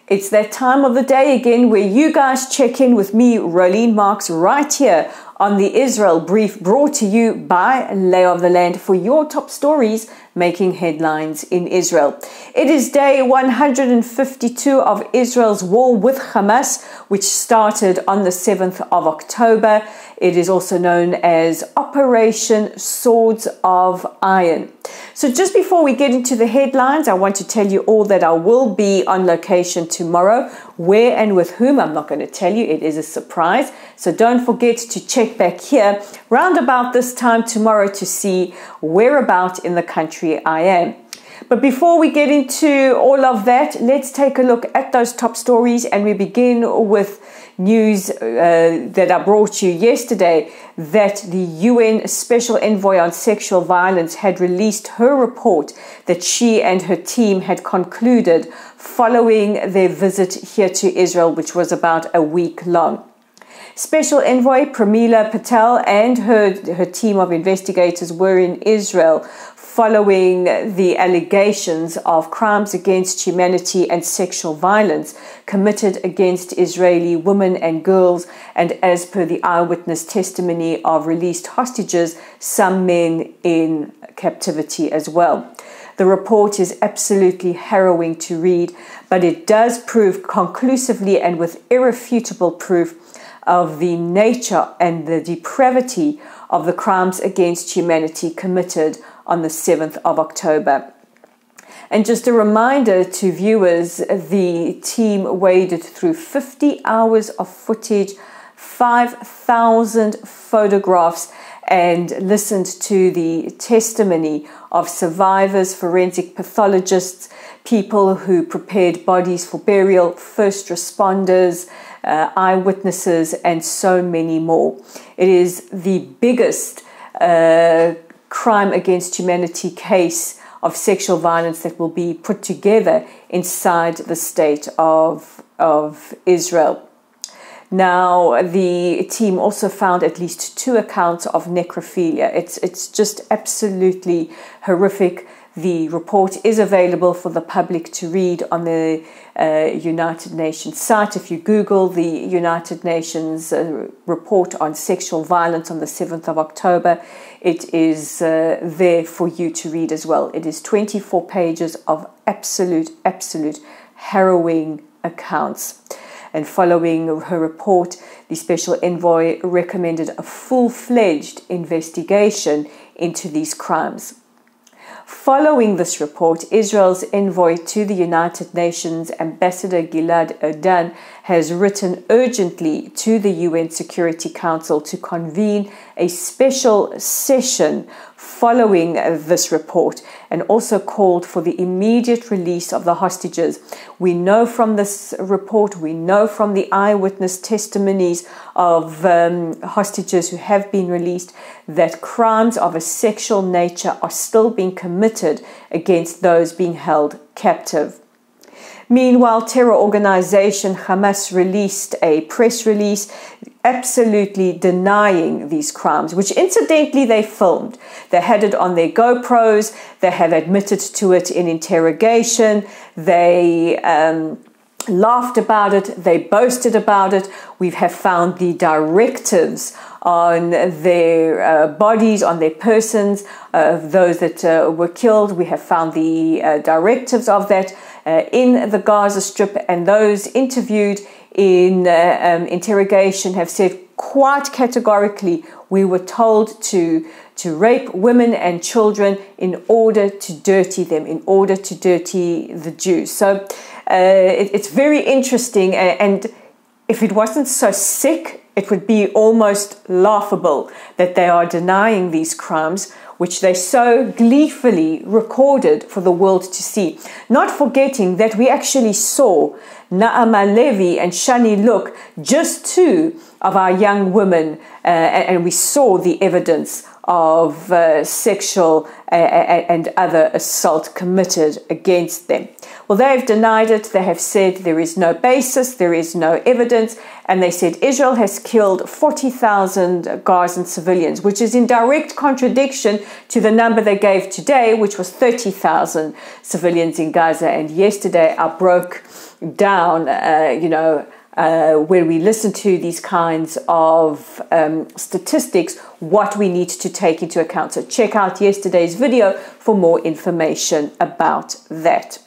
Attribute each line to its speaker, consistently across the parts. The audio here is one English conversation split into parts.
Speaker 1: It's that time of the day again where you guys check in with me, Rolene Marks, right here on the Israel Brief, brought to you by Lay of the Land for your top stories making headlines in Israel. It is day 152 of Israel's war with Hamas, which started on the 7th of October. It is also known as Operation Swords of Iron. So just before we get into the headlines, I want to tell you all that I will be on location tomorrow. Where and with whom, I'm not going to tell you. It is a surprise. So don't forget to check back here round about this time tomorrow to see whereabout in the country I am. But before we get into all of that, let's take a look at those top stories, and we begin with news that I brought you yesterday, that the UN Special Envoy on Sexual Violence had released her report that she and her team had concluded following their visit here to Israel, which was about a week long. Special Envoy Pramila Patel and her team of investigators were in Israel following the allegations of crimes against humanity and sexual violence committed against Israeli women and girls, and as per the eyewitness testimony of released hostages, some men in captivity as well. The report is absolutely harrowing to read, but it does prove conclusively and with irrefutable proof of the nature and the depravity of the crimes against humanity committed on the 7th of October. And just a reminder to viewers, the team waded through 50 hours of footage, 5,000 photographs, and listened to the testimony of survivors, forensic pathologists, people who prepared bodies for burial, first responders, eyewitnesses, and so many more. It is the biggest crime against humanity case of sexual violence that will be put together inside the state of Israel. Now, the team also found at least 2 accounts of necrophilia. It's just absolutely horrific. The report is available for the public to read on the United Nations site. If you Google the United Nations report on sexual violence on the 7th of October, it is there for you to read as well. It is 24 pages of absolute harrowing accounts. And following her report, the Special Envoy recommended a full-fledged investigation into these crimes. Following this report, Israel's envoy to the United Nations, Ambassador Gilad Erdan, has written urgently to the UN Security Council to convene a special session following this report, and also called for the immediate release of the hostages. We know from this report, we know from the eyewitness testimonies of hostages who have been released, that crimes of a sexual nature are still being committed against those being held captive. Meanwhile, terror organization Hamas released a press release absolutely denying these crimes, which incidentally they filmed. They had it on their GoPros. They have admitted to it in interrogation. They laughed about it. They boasted about it. We have found the directives on their bodies, on their persons, of those that were killed. We have found the directives of that in the Gaza Strip, and those interviewed in interrogation have said quite categorically, we were told to rape women and children in order to dirty them, in order to dirty the Jews. So it's very interesting, and if it wasn't so sick, it would be almost laughable that they are denying these crimes, which they so gleefully recorded for the world to see. Not forgetting that we actually saw Naama Levi and Shani Look, just 2 of our young women, and we saw the evidence of sexual and other assault committed against them. Well, they have denied it. They have said there is no basis, there is no evidence, and they said Israel has killed 40,000 Gazan civilians, which is in direct contradiction to the number they gave today, which was 30,000 civilians in Gaza. And yesterday I broke down, when we listen to these kinds of statistics, what we need to take into account. So check out yesterday's video for more information about that.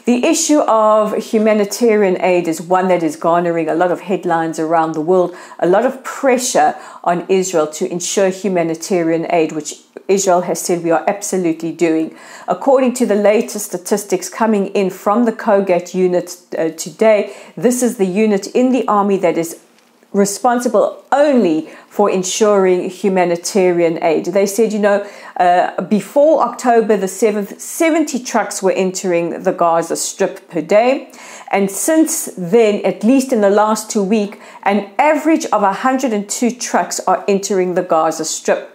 Speaker 1: The issue of humanitarian aid is one that is garnering a lot of headlines around the world, a lot of pressure on Israel to ensure humanitarian aid, which Israel has said we are absolutely doing. According to the latest statistics coming in from the Kogat unit today, this is the unit in the army that is responsible only for ensuring humanitarian aid. They said, before October the 7th, 70 trucks were entering the Gaza Strip per day. And since then, at least in the last 2 weeks, an average of 102 trucks are entering the Gaza Strip.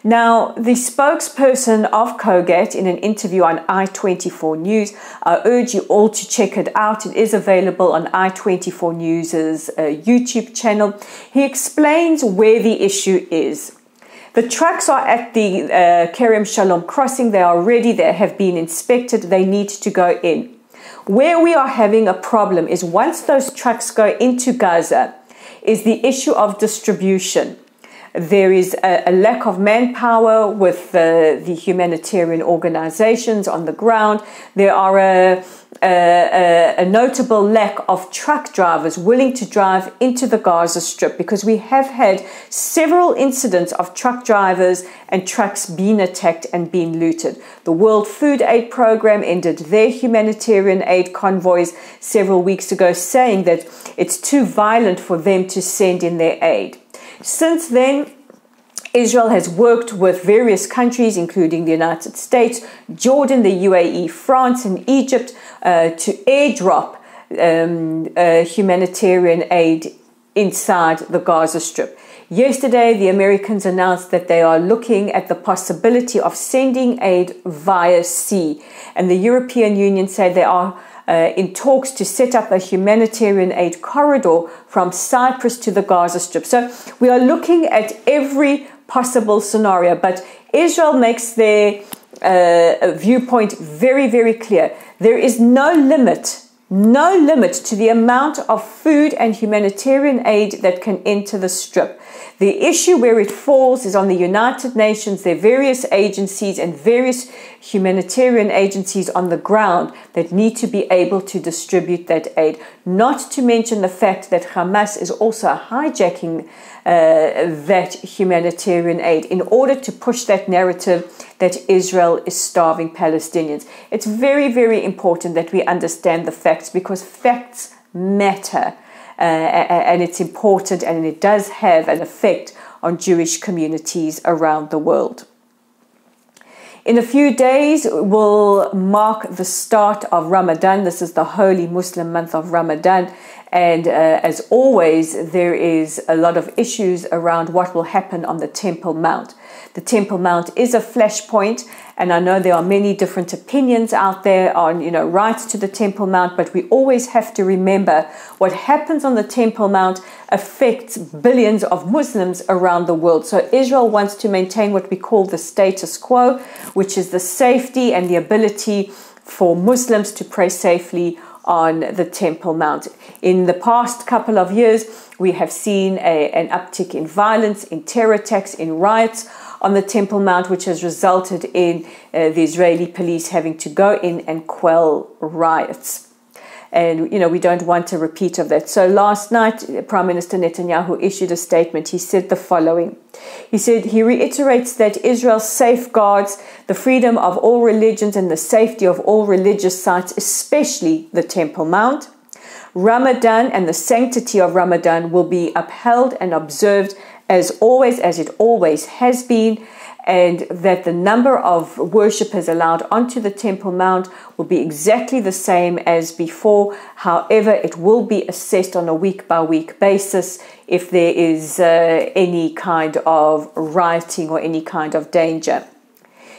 Speaker 1: Now, the spokesperson of Kogat in an interview on I24 News, I urge you all to check it out. It is available on I24 News' YouTube channel. He explains where the issue is. The trucks are at the Kerem Shalom crossing. They are ready. They have been inspected. They need to go in. Where we are having a problem is once those trucks go into Gaza, is the issue of distribution. There is a lack of manpower with the humanitarian organizations on the ground. There are a notable lack of truck drivers willing to drive into the Gaza Strip, because we have had several incidents of truck drivers and trucks being attacked and being looted. The World Food Aid Program ended their humanitarian aid convoys several weeks ago, saying that it's too violent for them to send in their aid. Since then, Israel has worked with various countries, including the United States, Jordan, the UAE, France, and Egypt, to airdrop humanitarian aid inside the Gaza Strip. Yesterday, the Americans announced that they are looking at the possibility of sending aid via sea, and the European Union said they are in talks to set up a humanitarian aid corridor from Cyprus to the Gaza Strip. So we are looking at every possible scenario, but Israel makes their viewpoint very, very clear. There is no limit to the amount of food and humanitarian aid that can enter the Strip. The issue where it falls is on the United Nations, their various agencies and various humanitarian agencies on the ground that need to be able to distribute that aid. Not to mention the fact that Hamas is also hijacking that humanitarian aid in order to push that narrative that Israel is starving Palestinians. It's very, very important that we understand the facts, because facts matter. And it's important, and it does have an effect on Jewish communities around the world. In a few days, we'll mark the start of Ramadan. This is the holy Muslim month of Ramadan. And as always, there is a lot of issues around what will happen on the Temple Mount. The Temple Mount is a flashpoint, and I know there are many different opinions out there on, rights to the Temple Mount, but we always have to remember what happens on the Temple Mount affects billions of Muslims around the world. So Israel wants to maintain what we call the status quo, which is the safety and the ability for Muslims to pray safely on the Temple Mount. In the past couple of years, we have seen an uptick in violence, in terror attacks, in riots on the Temple Mount, which has resulted in the Israeli police having to go in and quell riots. And, we don't want a repeat of that. So last night, Prime Minister Netanyahu issued a statement. He said the following. He said he reiterates that Israel safeguards the freedom of all religions and the safety of all religious sites, especially the Temple Mount. Ramadan and the sanctity of Ramadan will be upheld and observed as always, as it always has been, and that the number of worshippers allowed onto the Temple Mount will be exactly the same as before. However, it will be assessed on a week-by-week basis if there is any kind of rioting or any kind of danger.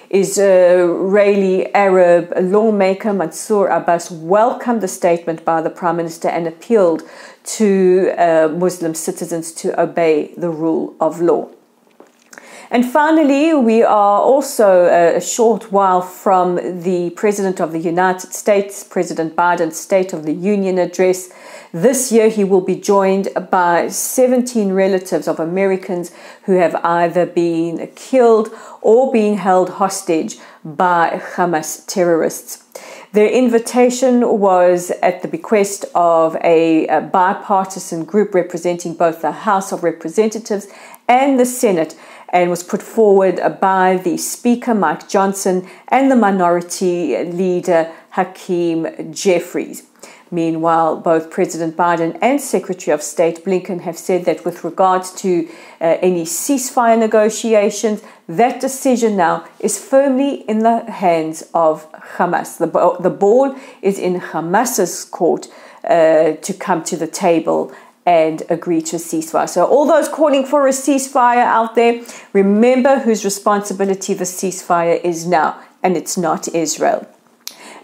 Speaker 1: Israeli Arab lawmaker Mansour Abbas welcomed the statement by the Prime Minister and appealed to Muslim citizens to obey the rule of law. And finally, we are also a short while from the President of the United States, President Biden's State of the Union address. This year, he will be joined by 17 relatives of Americans who have either been killed or being held hostage by Hamas terrorists. Their invitation was at the bequest of a bipartisan group representing both the House of Representatives and the Senate, and was put forward by the Speaker, Mike Johnson, and the Minority Leader, Hakeem Jeffries. Meanwhile, both President Biden and Secretary of State Blinken have said that with regards to any ceasefire negotiations, that decision now is firmly in the hands of Hamas. The ball is in Hamas's court to come to the table and agree to a ceasefire. So all those calling for a ceasefire out there, remember whose responsibility the ceasefire is now, and it's not Israel.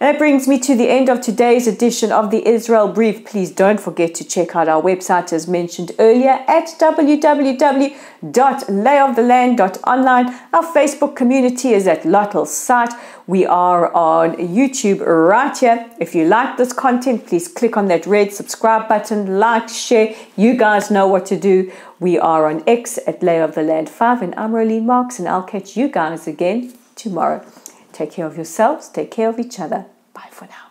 Speaker 1: And that brings me to the end of today's edition of the Israel Brief. Please don't forget to check out our website as mentioned earlier at www.layoftheland.online. Our Facebook community is at Lottel's site. We are on YouTube right here. If you like this content, please click on that red subscribe button, like, share. You guys know what to do. We are on X at layoftheland5, and I'm Rolene Marks, and I'll catch you guys again tomorrow. Take care of yourselves. Take care of each other. Bye for now.